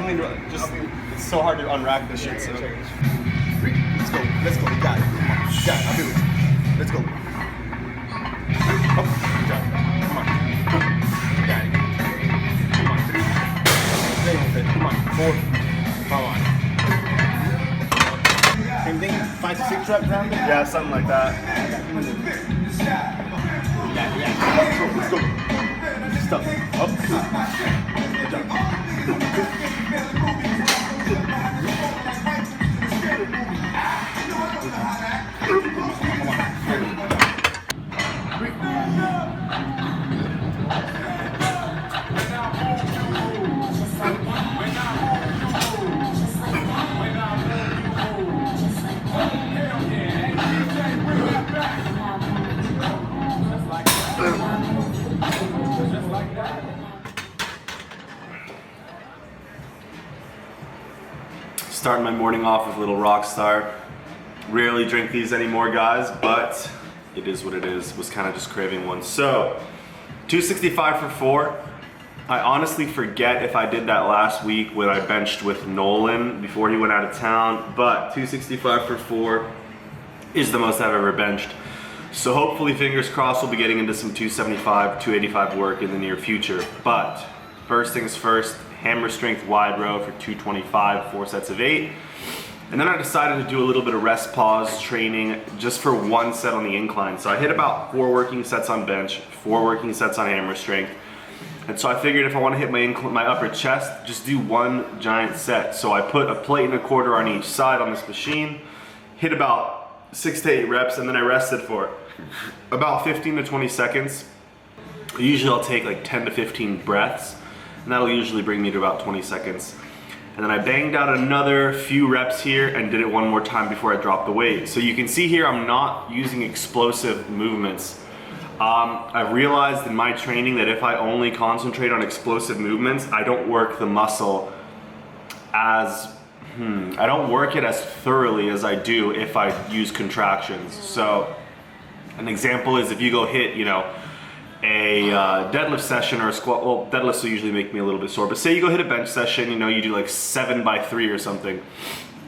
don't mean to just, it's so hard to unrack this shit, so. 3, let's go, you got it. Come on, you got it, I'll be with you. Let's go. Up, good job. Come on. You got it. Come on, 3. Stay with it. Come on, 4. Come on. Same thing, 5 to 6 reps around there? Yeah, something like that. Yeah. Let's go. Stuff. Up. Good job. Starting my morning off with a little Rockstar. Rarely drink these anymore, guys, but it is what it is. Was kind of just craving one. So, 265 for 4. I honestly forget if I did that last week when I benched with Nolan before he went out of town, but 265 for 4 is the most I've ever benched. So hopefully, fingers crossed, we'll be getting into some 275, 285 work in the near future. But first things first, hammer strength wide row for 225, 4 sets of 8. And then I decided to do a little bit of rest pause training just for 1 set on the incline. So I hit about 4 working sets on bench, 4 working sets on hammer strength. And so I figured if I want to hit my upper chest, just do 1 giant set. So I put a plate and a quarter on each side on this machine, hit about 6 to 8 reps, and then I rested for about 15 to 20 seconds. Usually I'll take like 10 to 15 breaths, and that'll usually bring me to about 20 seconds. And then I banged out another few reps here and did it 1 more time before I dropped the weight. So you can see here I'm not using explosive movements. I've realized in my training that if I only concentrate on explosive movements, I don't work the muscle as, I don't work it as thoroughly as I do if I use contractions. So an example is if you go hit, you know, a deadlift session or a squat, well, deadlifts will usually make me a little bit sore, but say you go hit a bench session, you know, you do like 7 by 3 or something.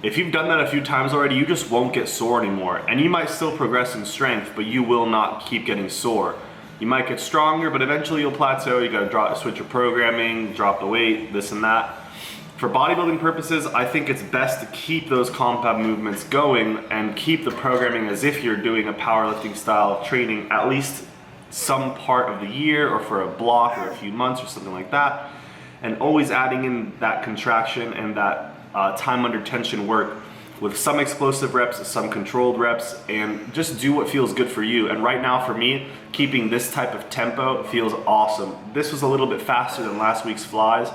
If you've done that a few times already, you just won't get sore anymore. And you might still progress in strength, but you will not keep getting sore. You might get stronger, but eventually you'll plateau. You gotta switch your programming, drop the weight, this and that. For bodybuilding purposes, I think it's best to keep those compound movements going and keep the programming as if you're doing a powerlifting style training at least some part of the year or for a block or a few months or something like that. And always adding in that contraction and that time under tension work with some explosive reps, some controlled reps, and just do what feels good for you. And right now for me, keeping this type of tempo feels awesome. This was a little bit faster than last week's flies,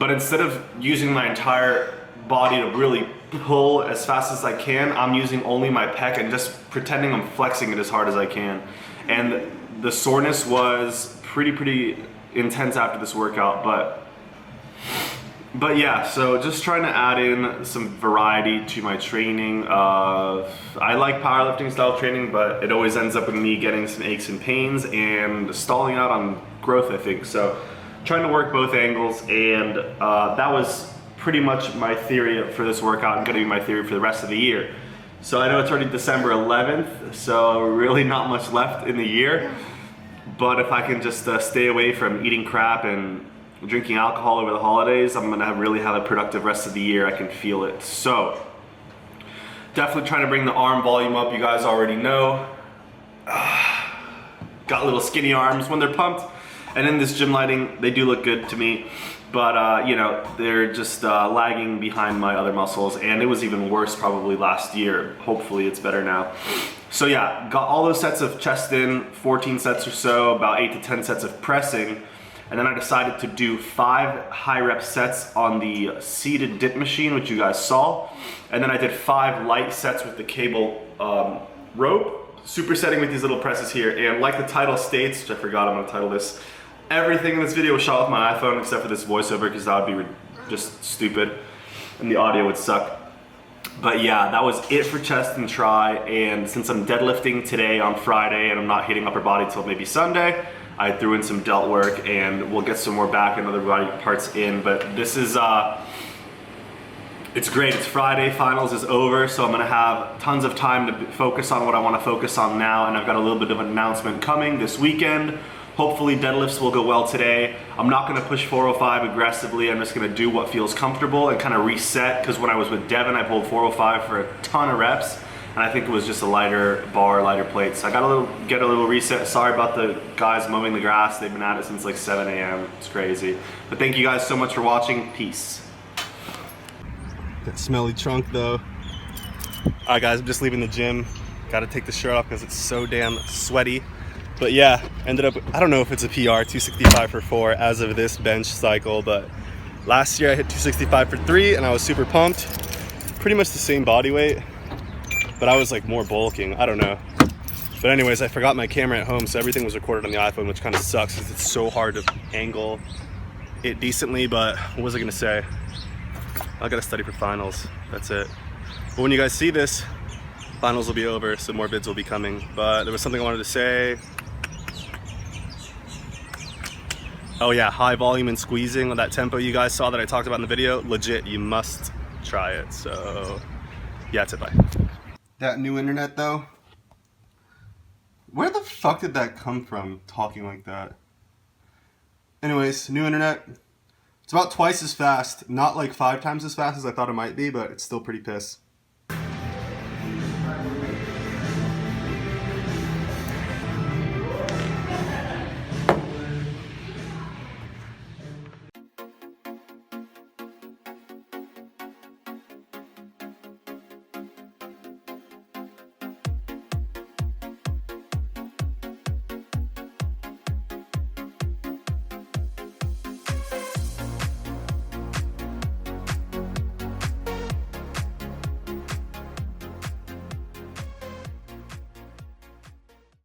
but instead of using my entire body to really pull as fast as I can, I'm using only my pec and just pretending I'm flexing it as hard as I can. And the soreness was pretty intense after this workout, but yeah, so just trying to add in some variety to my training. I like powerlifting style training, but it always ends up with me getting some aches and pains and stalling out on growth, I think. So trying to work both angles, and that was pretty much my theory for this workout and gonna be my theory for the rest of the year. So I know it's already December 11th, so really not much left in the year. But if I can just stay away from eating crap and drinking alcohol over the holidays, I'm gonna really have a productive rest of the year. I can feel it. So definitely trying to bring the arm volume up. You guys already know. Got little skinny arms when they're pumped. And in this gym lighting, they do look good to me. But you know, they're just lagging behind my other muscles, and it was even worse probably last year. Hopefully it's better now. So yeah, got all those sets of chest in, 14 sets or so, about 8 to 10 sets of pressing. And then I decided to do 5 high rep sets on the seated dip machine, which you guys saw. And then I did 5 light sets with the cable rope, supersetting with these little presses here. And like the title states, which I forgot I'm gonna title this, everything in this video was shot with my iPhone except for this voiceover, because that would be just stupid and the audio would suck. But yeah, that was it for chest and try. And since I'm deadlifting today on Friday and I'm not hitting upper body till maybe Sunday, I threw in some delt work, and we'll get some more back and other body parts in. But this is, it's great. It's Friday, finals is over, so I'm gonna have tons of time to focus on what I wanna focus on now, and I've got a little bit of an announcement coming this weekend. Hopefully deadlifts will go well today. I'm not gonna push 405 aggressively. I'm just gonna do what feels comfortable and kind of reset, because when I was with Devin, I pulled 405 for a ton of reps, and I think it was just a lighter bar, lighter plate. So I got get a little reset. Sorry about the guys mowing the grass. They've been at it since like 7 a.m. It's crazy. But thank you guys so much for watching. Peace. That smelly trunk though. All right guys, I'm just leaving the gym. Got to take the shirt off because it's so damn sweaty. But yeah, ended up, I don't know if it's a PR, 265 for 4 as of this bench cycle, but last year I hit 265 for 3 and I was super pumped. Pretty much the same body weight, but I was like more bulking, I don't know. But anyways, I forgot my camera at home, so everything was recorded on the iPhone, which kind of sucks because it's so hard to angle it decently. But what was I gonna say? I gotta study for finals, that's it. But when you guys see this, finals will be over, so more vids will be coming. But there was something I wanted to say. Oh yeah, high volume and squeezing on that tempo you guys saw that I talked about in the video. Legit, you must try it. So yeah, that's it, bye. That new internet though, where the fuck did that come from, talking like that? Anyways, new internet. It's about twice as fast, not like 5 times as fast as I thought it might be, but it's still pretty piss.